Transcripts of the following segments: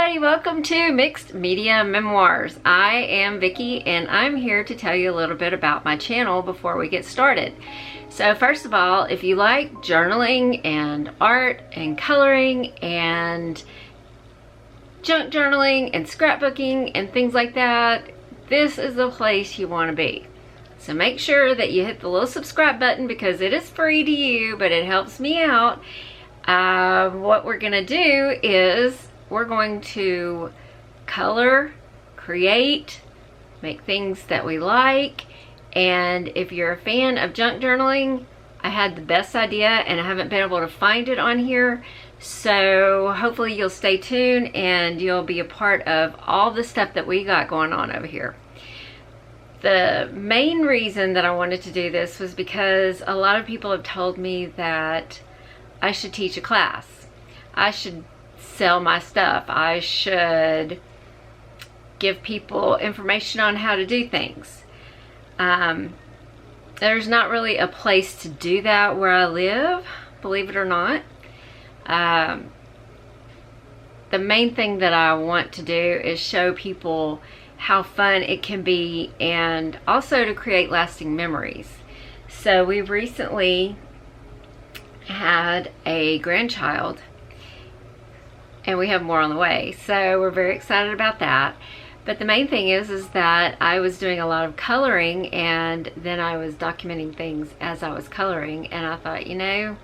everybody, welcome to Mixed Media Memoirs. I am Vicki and I'm here to tell you a little bit about my channel before we get started. So first of all, if you like journaling and art and coloring and junk journaling and scrapbooking and things like that, this is the place you want to be. So make sure that you hit the little subscribe button because it is free to you, but it helps me out. What we're going to do is we're going to color, create, make things that we like, and if you're a fan of junk journaling, I had the best idea and I haven't been able to find it on here, so hopefully you'll stay tuned and you'll be a part of all the stuff that we got going on over here. The main reason that I wanted to do this was because a lot of people have told me that I should teach a class. I should sell my stuff. I should give people information on how to do things. There's not really a place to do that where I live, believe it or not. The main thing that I want to do is show people how fun it can be and also to create lasting memories. So we've recently had a grandchild and we have more on the way, so we're very excited about that. But the main thing is that I was doing a lot of coloring and then I was documenting things as I was coloring, and I thought, you know,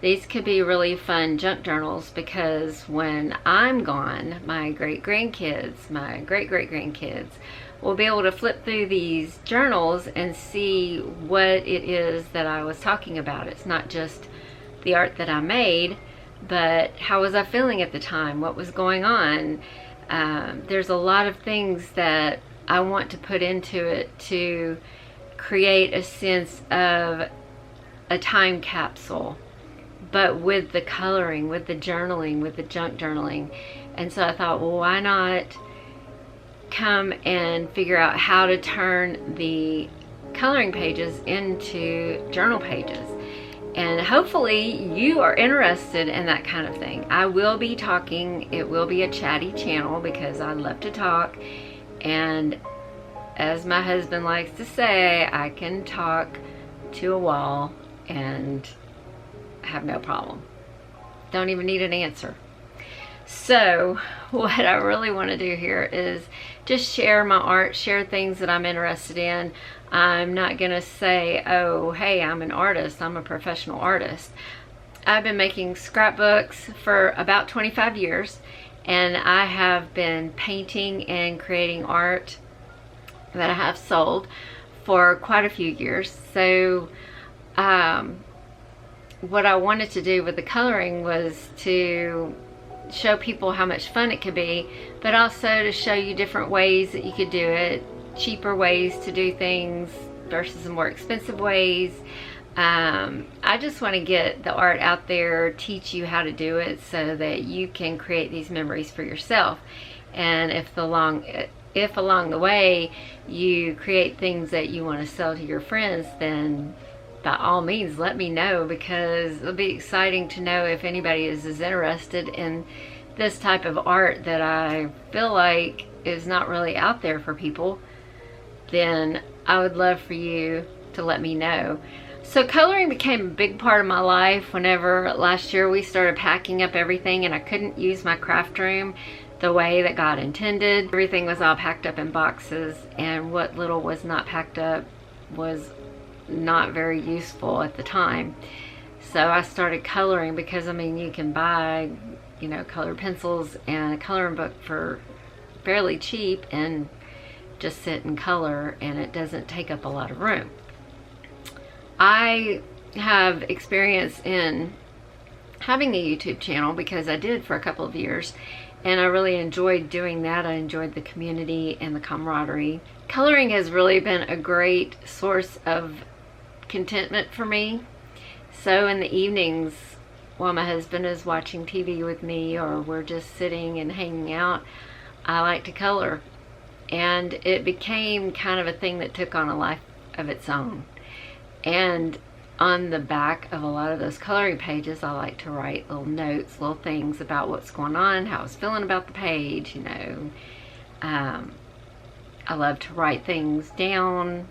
these could be really fun junk journals because when I'm gone, my great-grandkids, my great-great-grandkids will be able to flip through these journals and see what it is that I was talking about. It's not just the art that I made, but how was I feeling at the time? What was going on? There's a lot of things that I want to put into it to create a sense of a time capsule, but with the coloring, with the journaling, with the junk journaling. And so I thought, well, why not come and figure out how to turn the coloring pages into journal pages. And hopefully you are interested in that kind of thing. I will be talking, it will be a chatty channel because I love to talk. And as my husband likes to say, I can talk to a wall and have no problem. Don't even need an answer. So what I really want to do here is just share my art, share things that I'm interested in. I'm not going to say, oh, hey, I'm an artist, I'm a professional artist. I've been making scrapbooks for about 25 years, and I have been painting and creating art that I have sold for quite a few years. So what I wanted to do with the coloring was to show people how much fun it could be, but also to show you different ways that you could do it, cheaper ways to do things versus the more expensive ways. I just want to get the art out there, teach you how to do it so that you can create these memories for yourself. And if along the way you create things that you want to sell to your friends, then by all means let me know, because it'll be exciting to know if anybody is as interested in this type of art that I feel like is not really out there for people. Then I would love for you to let me know. So coloring became a big part of my life whenever last year we started packing up everything and I couldn't use my craft room the way that God intended. Everything was all packed up in boxes, and what little was not packed up was not very useful at the time. So I started coloring because, I mean, you can buy, you know, colored pencils and a coloring book for fairly cheap and just sit and color, and it doesn't take up a lot of room. I have experience in having a YouTube channel because I did for a couple of years, and I really enjoyed doing that. I enjoyed the community and the camaraderie. Coloring has really been a great source of contentment for me. So in the evenings while my husband is watching TV with me or we're just sitting and hanging out, I like to color. And it became kind of a thing that took on a life of its own. And on the back of a lot of those coloring pages, I like to write little notes, little things about what's going on, how I was feeling about the page, you know. I love to write things down.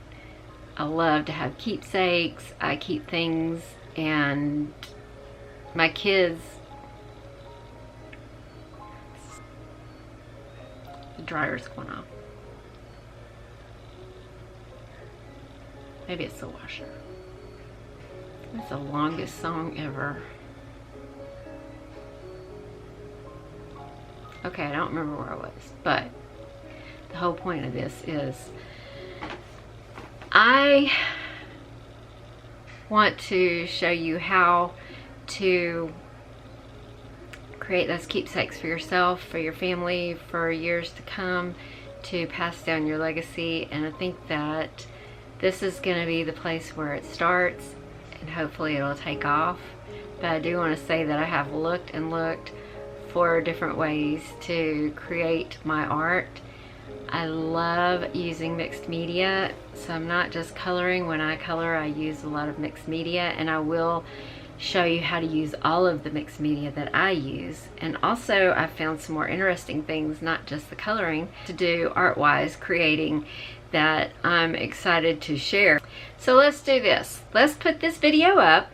I love to have keepsakes. I keep things, and my kids, the dryer's going off. Maybe it's the washer. It's the longest song ever. Okay, I don't remember where I was, but the whole point of this is I want to show you how to create those keepsakes for yourself, for your family, for years to come, to pass down your legacy. And I think that this is going to be the place where it starts, and hopefully it'll take off. But I do want to say that I have looked and looked for different ways to create my art. I love using mixed media, so I'm not just coloring. When I color, I use a lot of mixed media, and I will show you how to use all of the mixed media that I use. And also I found some more interesting things, not just the coloring, to do art-wise, creating, that I'm excited to share. So let's do this. Let's put this video up.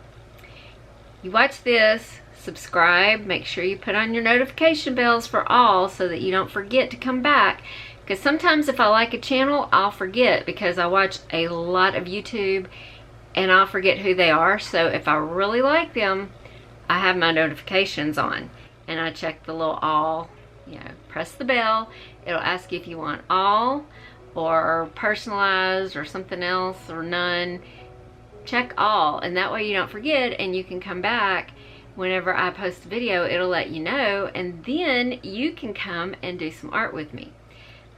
You watch this, subscribe, make sure you put on your notification bells for all so that you don't forget to come back. Because sometimes if I like a channel, I'll forget, because I watch a lot of YouTube and I'll forget who they are. So if I really like them, I have my notifications on and I check the little all, you know, press the bell. It'll ask you if you want all or personalized or something else or none. Check all, and that way you don't forget, and you can come back whenever I post a video. It'll let you know, and then you can come and do some art with me.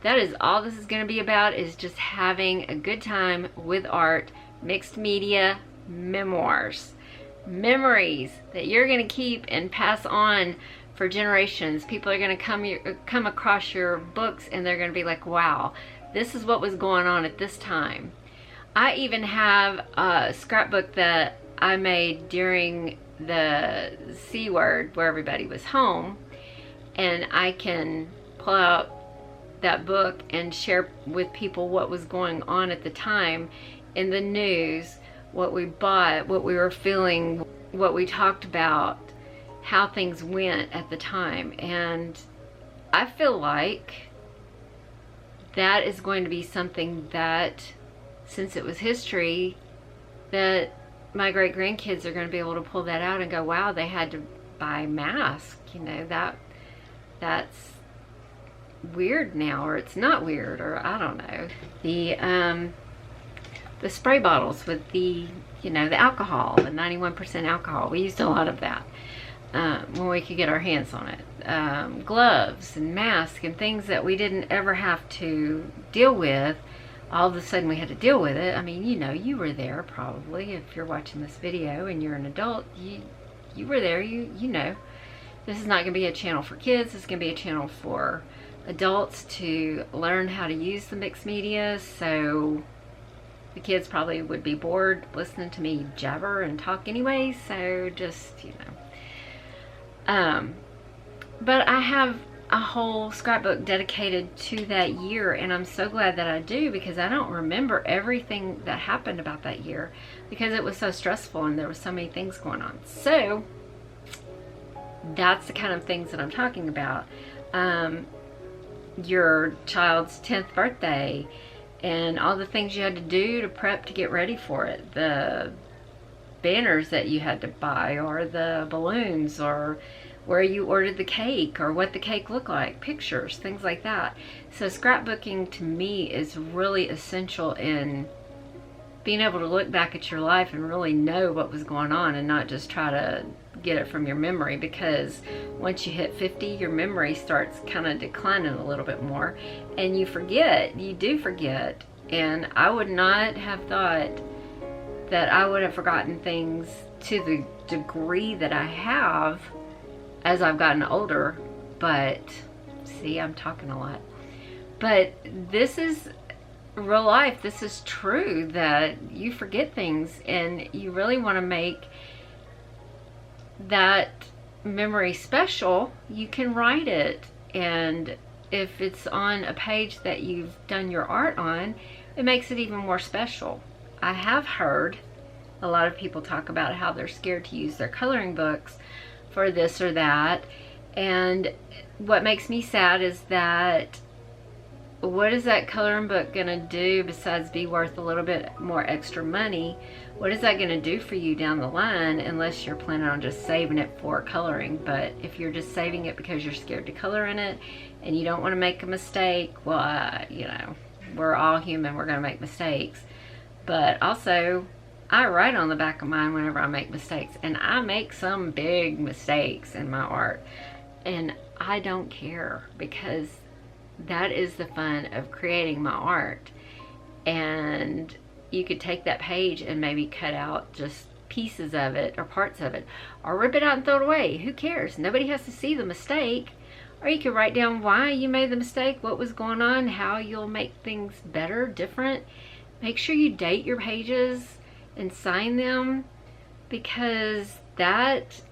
That is all this is going to be about, is just having a good time with art, mixed media, memoirs, memories that you're going to keep and pass on for generations. People are going to come across your books and they're going to be like, wow, this is what was going on at this time. I even have a scrapbook that I made during the C word where everybody was home, and I can pull out that book and share with people what was going on at the time in the news, what we bought, what we were feeling, what we talked about, how things went at the time. And I feel like that is going to be something that, since it was history, that my great-grandkids are going to be able to pull that out and go, wow, they had to buy masks, you know, that's weird now, or it's not weird, or I don't know. The spray bottles with the, you know, the alcohol, the 91% alcohol, we used a lot of that when we could get our hands on it. Gloves and masks and things that we didn't ever have to deal with, all of a sudden we had to deal with it. I mean, you know, you were there probably. If you're watching this video and you're an adult, you were there, you know. This is not going to be a channel for kids. This is going to be a channel for adults to learn how to use the mixed media. So the kids probably would be bored listening to me jabber and talk anyway, so just, you know. But I have a whole scrapbook dedicated to that year, and I'm so glad that I do, because I don't remember everything that happened about that year because it was so stressful and there was so many things going on. So that's the kind of things that I'm talking about. Your child's 10th birthday and all the things you had to do to prep to get ready for it, the banners that you had to buy, or the balloons, or where you ordered the cake, or what the cake looked like, pictures, things like that. So scrapbooking to me is really essential in being able to look back at your life and really know what was going on, and not just try to get it from your memory, because once you hit 50, your memory starts kind of declining a little bit more, and you forget, you do forget. And I would not have thought that I would have forgotten things to the degree that I have as I've gotten older. But see, I'm talking a lot. But this is real life, this is true, that you forget things and you really want to make that memory special. You can write it, and if it's on a page that you've done your art on, it makes it even more special. I have heard a lot of people talk about how they're scared to use their coloring books for this or that, and what makes me sad is that what is that coloring book gonna do besides be worth a little bit more extra money? What is that gonna do for you down the line, unless you're planning on just saving it for coloring? But if you're just saving it because you're scared to color in it and you don't want to make a mistake, well, you know, we're all human, we're gonna make mistakes. But also, I write on the back of mine whenever I make mistakes, and I make some big mistakes in my art, and I don't care, because that is the fun of creating my art. And you could take that page and maybe cut out just pieces of it or parts of it, or rip it out and throw it away. Who cares? Nobody has to see the mistake. Or you could write down why you made the mistake, what was going on, how you'll make things better, different. Make sure you date your pages and sign them, because that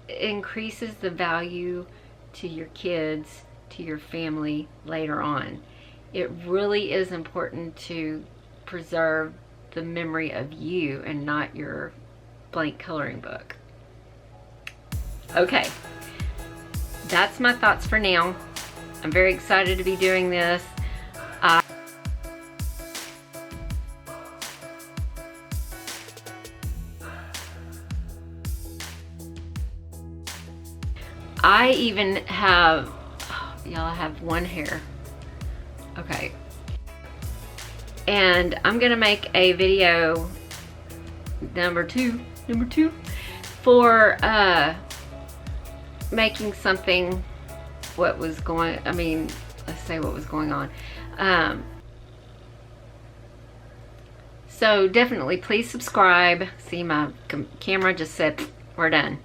increases the value to your kids, to your family later on. It really is important to preserve the memory of you and not your blank coloring book. Okay, that's my thoughts for now. I'm very excited to be doing this. I even have, y'all, I have one hair. Okay. And I'm gonna make a video number two for making something, let's say what was going on. So definitely please subscribe. See, my camera just said we're done.